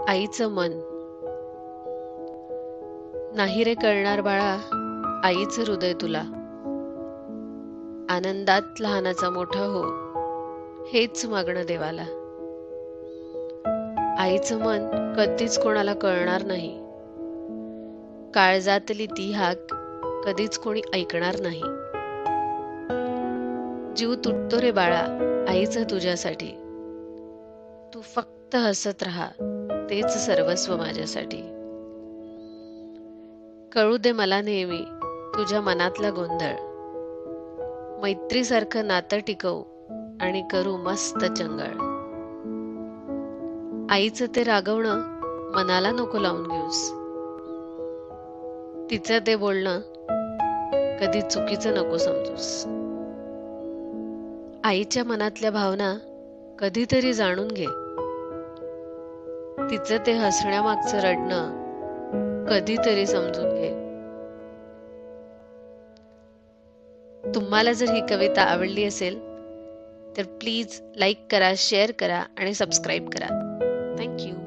आईचं मन. नाही रे कळणार बाळा, आईचं हृदय तुला. आनंदात लहानाचा मोठा हो, हेच मागणं देवाला. आईचं मन कधीच कोणाला कळणार नाही. काळजातली ती हाक कधीच कोणी ऐकणार नाही. जीव तुटतो रे बाळा, आईचं तुझ्यासाठी. तू फक्त हसत राहा, तेच सर्वस्व माझ्यासाठी. कळू दे मला नेहमी तुझ्या मनातला गोंधळ. मैत्रीसारखं नातं टिकवू आणि करू मस्त चंगळ. आईचं ते रागवणं मनाला नको लावून घेऊस. तिचं ते बोलणं कधी चुकीचं नको समजूस. आईच्या मनातल्या भावना कधीतरी जाणून घे. तिचं ते हसण्यामागचं रडणं कधीतरी समजून घे. तुम्हाला जर ही कविता आवडली असेल तर प्लीज लाईक करा, शेअर करा आणि सबस्क्राईब करा. थँक्यू.